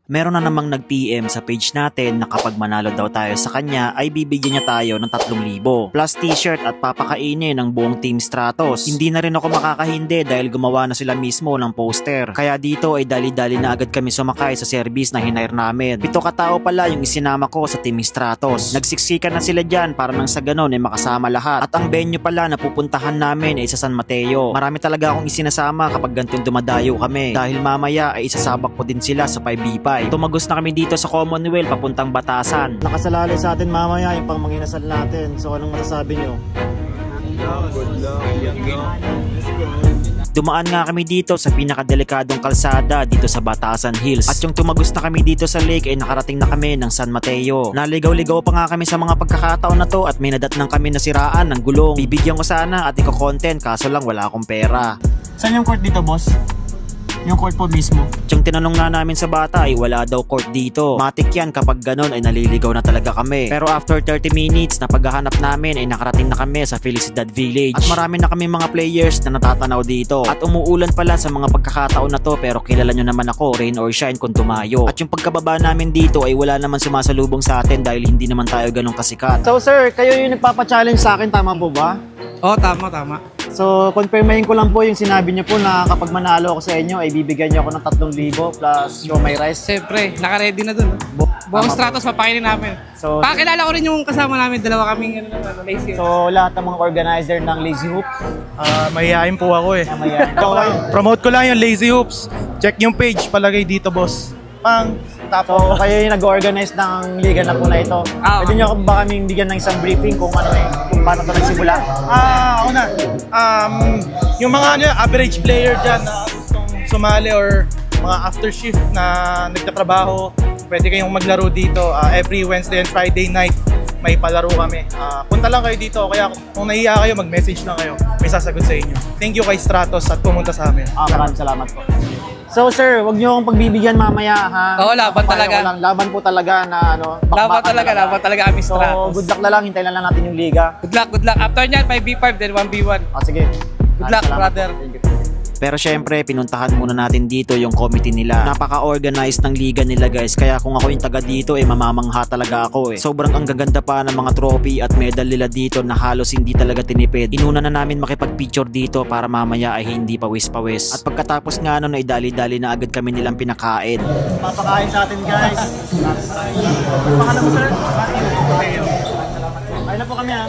Meron na namang nag-PM sa page natin na kapag manalo daw tayo sa kanya ay bibigyan niya tayo ng 3,000 plus t-shirt at papakainin ng buong Team Stratos. Hindi na rin ako makakahindi dahil gumawa na sila mismo ng poster. Kaya dito ay dali-dali na agad kami sumakay sa service na hinire namin. 7 katao pala yung isinama ko sa Team Stratos. Nagsiksikan na sila dyan para nang sa ganon ay makasama lahat. At ang venue pala na pupuntahan namin ay sa San Mateo. Marami talaga akong isinasama kapag ganitong dumadayo kami dahil mamaya ay isasabak po din sila sa 5v5. Tumagos na kami dito sa Commonwealth papuntang Batasan. Nakasalalay sa atin mamaya yung pang manginasal natin. So anong masasabi nyo? Good luck. Dumaan nga kami dito sa pinakadelikadong kalsada dito sa Batasan Hills. At yung tumagos na kami dito sa lake ay nakarating na kami ng San Mateo. Naligaw-ligaw pa nga kami sa mga pagkakataon na to at may nadatnang kami nasiraan ng gulong. Bibigyan ko sana at iko-content kaso lang wala akong pera. Saan yung court dito, boss? Yung court po mismo. Yung tinanong nga namin sa bata ay wala daw court dito. Matik yan kapag ganun ay naliligaw na talaga kami. Pero after 30 minutes na paghahanap namin ay nakarating na kami sa Felicidad Village. At marami na kami mga players na natatanaw dito. At umuulan pala sa mga pagkakataon na to pero kilala nyo naman ako, rain or shine kung tumayo. At yung pagkababa namin dito ay wala naman sumasalubong sa atin dahil hindi naman tayo ganun kasikat. So sir, kayo yung nagpapa-challenge sa akin, tama po ba? Oo, tama. So, confirmahin ko lang po yung sinabi niyo po na kapag manalo ako sa inyo ay bibigyan niyo ako ng 3,000 plus siomai rice. Siyempre, naka-ready na dun. Buong Stratos, papakainin namin. So, pakilala ko rin yung kasama namin, dalawa kaming Lazy Hoops. So, lahat ng mga organizer ng Lazy Hoops. Mahihain po ako eh. Promote ko lang yung Lazy Hoops. Check yung page, palagay dito boss. So, kayo yung nag-organize ng liga na po na ito. Pwede nyo ba kaming bigyan ng isang briefing kung ano kung paano ito nagsimula? Ako na. Yung mga average player dyan na gustong sumali or mga after shift na nagtatrabaho, pwede kayong maglaro dito. Every Wednesday and Friday night may palaro kami. Punta lang kayo dito, kaya kung nahiya kayo, mag-message lang kayo. May sasagot sa inyo. Thank you kay Stratos at pumunta sa amin. Maraming salamat po. So sir, wag niyo akong pagbibigyan mamaya ha. Oo, laban talaga. Laban po talaga na ano. Laban talaga kami Stratos. So good luck na lang, hintayin lang natin yung liga. Good luck. After nyan, 5v5 then 1v1. Sige. Good luck, brother. Thank you. Pero syempre, pinuntahan muna natin dito yung committee nila. Napaka-organized ng liga nila guys. Kaya kung ako yung taga dito, mamamangha talaga ako eh. Sobrang ang gaganda pa ng mga trophy at medal nila dito na halos hindi talaga tinipid. Inuna na namin makipag-picture dito para mamaya ay hindi pawis-pawis. At pagkatapos nga nun ay dali-dali na agad kami nilang pinakain. Papakain sa atin guys. Pangalan mo sir? Kain na po kami ha.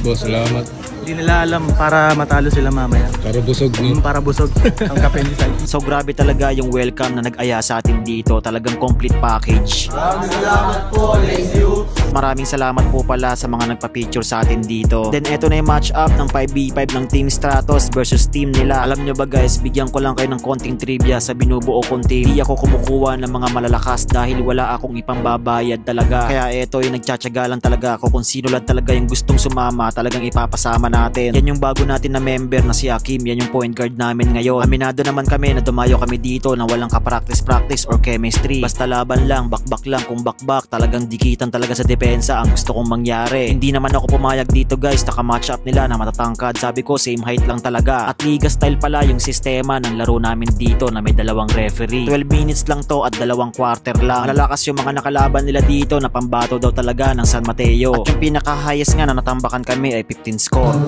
Boss, salamat. Hindi nila alam para matalo sila mamaya. Para busog no? Para busog. Ang kape ni Sai. So grabe talaga yung welcome na nag-aya sa atin dito. Talagang complete package. Maraming salamat po, Lazy Hoops. Maraming salamat po pala sa mga nagpa-picture sa atin dito. Then eto na yung match up ng 5v5 ng Team Stratos versus team nila. Alam nyo ba guys, bigyan ko lang kayo ng konting trivia sa binubuo kong team. Hindi ako kumukuha ng mga malalakas dahil wala akong ipambabayad talaga. Kaya eto yung nagtsatsaga lang talaga ako kung sino lang talaga yung gustong sumama, talagang ipapasama natin. Yan yung bago natin na member na si Hakim, yan yung point guard namin ngayon. Aminado naman kami na dumayo kami dito na walang ka-practice or chemistry. Basta laban lang, bakbak lang, kung bakbak talagang dikitan talaga sa depensa ang gusto kong mangyari. Hindi naman ako pumayag dito guys, naka-match up nila na matatangkad. Sabi ko same height lang talaga. At liga style pala yung sistema ng laro namin dito na may 2 referee. 12 minutes lang to at 2 quarter lang. Malalakas yung mga nakalaban nila dito na pambato daw talaga ng San Mateo. At yung pinaka-highest nga na natambakan kami ay 15 score.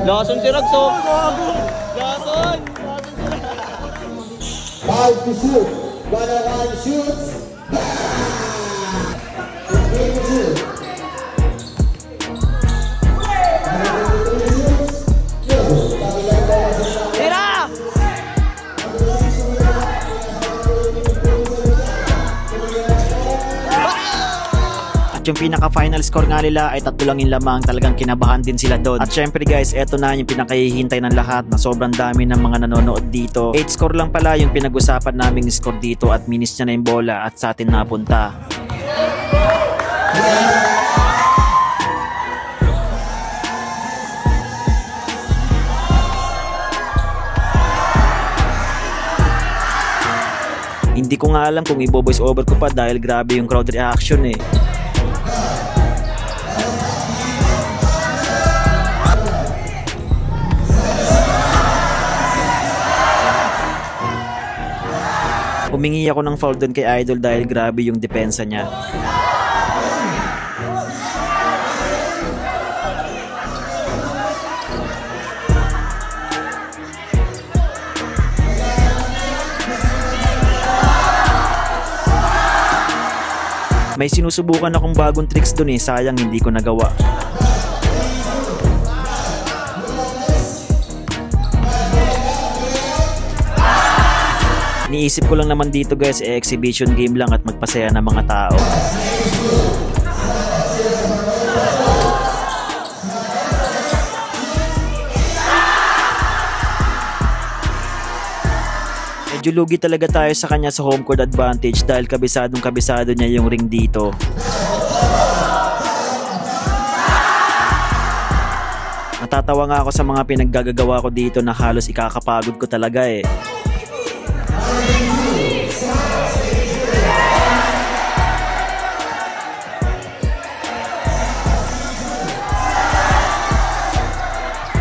Lason si Ragso. Lason. 5 to shoot. 1-on-1 shoots. At yung pinaka-final score nga nila ay 3 lang yung lamang. Talagang kinabahan din sila doon. At syempre guys, eto na yung pinakahihintay ng lahat na sobrang dami ng mga nanonood dito. 8 score lang pala yung pinag-usapan naming score dito at minis niya na yung bola at sa atin napunta. Hindi ko nga alam kung i-voice over ko pa dahil grabe yung crowd reaction eh. Humingi ako ng foul doon kay Idol dahil grabe yung depensa niya. May sinusubukan akong bagong tricks doon eh, sayang hindi ko nagawa. Iniisip ko lang naman dito guys, exhibition game lang at magpasaya ng mga tao. Medyo lugi talaga tayo sa kanya sa home court advantage dahil kabisado niya yung ring dito. Natatawa nga ako sa mga pinaggagawa ko dito na halos ikakapagod ko talaga eh.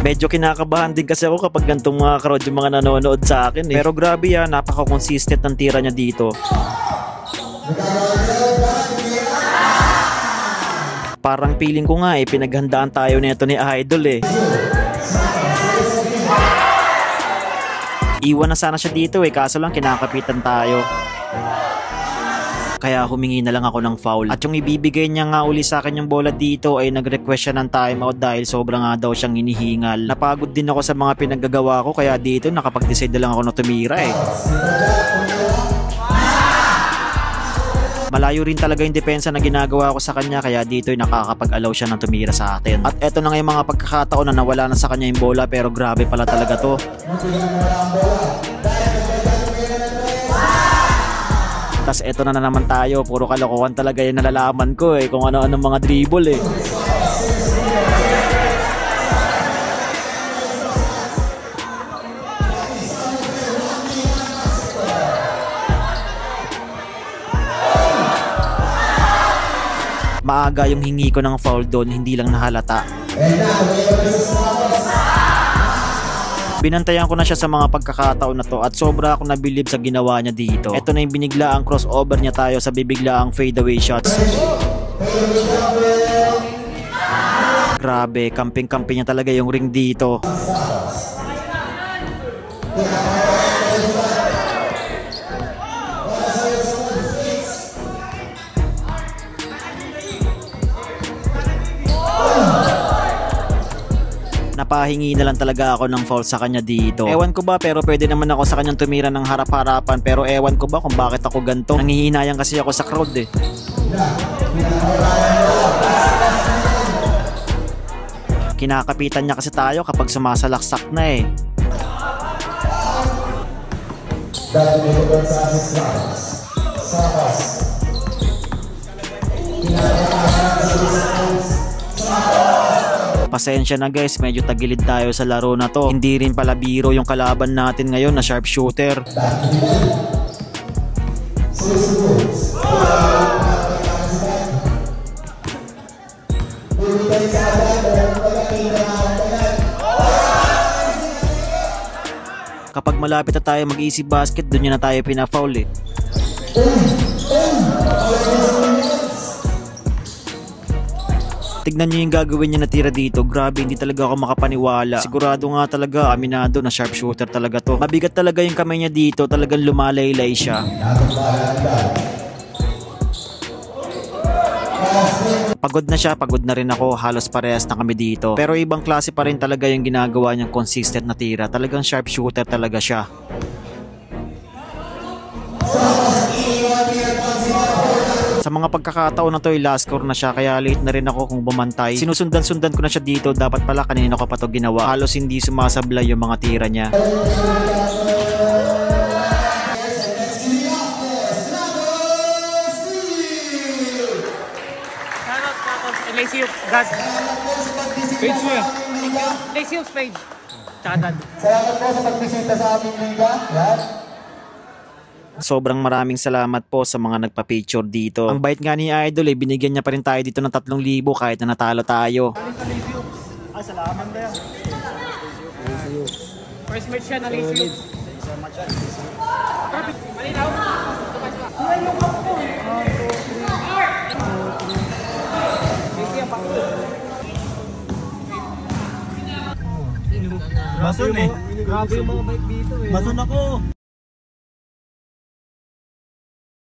Medyo kinakabahan din kasi ako kapag gantong mga crowd yung mga nanonood sa akin eh. Pero grabe yan, napaka-consistent ng tira niya dito. Parang feeling ko nga eh, pinaghandaan tayo nito ni Idol eh. Iwan na sana siya dito eh, kaso lang kinakapitan tayo. Kaya humingi na lang ako ng foul. At yung ibibigay niya nga uli sa akin yung bola dito ay nag-request siya ng timeout dahil sobrang nga daw siyang hinihingal. Napagod din ako sa mga pinaggagawa ko kaya dito nakapag-decide na lang ako na tumira eh. Malayo rin talaga yung depensa na ginagawa ko sa kanya kaya dito ay nakakapag-allow siya ng tumira sa atin. At eto na nga yung mga pagkakataon na nawala na sa kanya yung bola pero grabe pala talaga to. Tas eto na naman tayo, puro kalokohan talaga yung nalalaman ko eh, kung ano-ano mga dribble eh. Maaga yung hingi ko ng foul doon, hindi lang nahalata. Binantayan ko na siya sa mga pagkakataon na to at sobra akong nabilib sa ginawa niya dito. Ito na yung biniglaang crossover niya tayo sa bibiglaang fadeaway shots. Grabe, kamping-kampi niya talaga yung ring dito. Napahingi na lang talaga ako ng foul sa kanya dito. Ewan ko ba pero pwede naman ako sa kanyang tumira ng harap-harapan pero ewan ko ba kung bakit ako ganito. Nangihinayang kasi ako sa crowd eh. Kinakapitan niya kasi tayo kapag sumasalaksak na eh. Pasensya na guys, medyo tagilid tayo sa laro na to. Hindi rin pala biro yung kalaban natin ngayon na sharpshooter. Kapag malapit na tayo mag-easy basket, doon na tayo pina-foul eh. Tignan nyo yung gagawin niya na tira dito. Grabe, hindi talaga ako makapaniwala. Sigurado nga talaga, aminado na sharpshooter talaga to. Mabigat talaga yung kamay niya dito. Talagang lumalaylay siya. Pagod na siya, pagod na rin ako. Halos parehas na kami dito. Pero ibang klase pa rin talaga yung ginagawa niyang consistent na tira. Talagang sharpshooter talaga siya. Sa mga pagkakataon na to, last score na siya kaya late na rin ako kung bumantay. Sinusundan-sundan ko na siya dito. Dapat pala kanina ko pa to ginawa. Halos hindi sumasablay yung mga tira niya. Lacy Hoops, God. Page mo yan. Lacy Hoops page. Tsaka God. Salamat po sa pagbisita sa aming liga. Yan. Sobrang maraming salamat po sa mga nagpa-picture dito. Ang bait nga ni Idol binigyan niya pa rin tayo dito ng 3,000 kahit na natalo tayo. Salamat na yan. First match siya, na-review. Perfect. Malinaw. Bason eh. Grabe yung mga bike dito eh. Bason ako.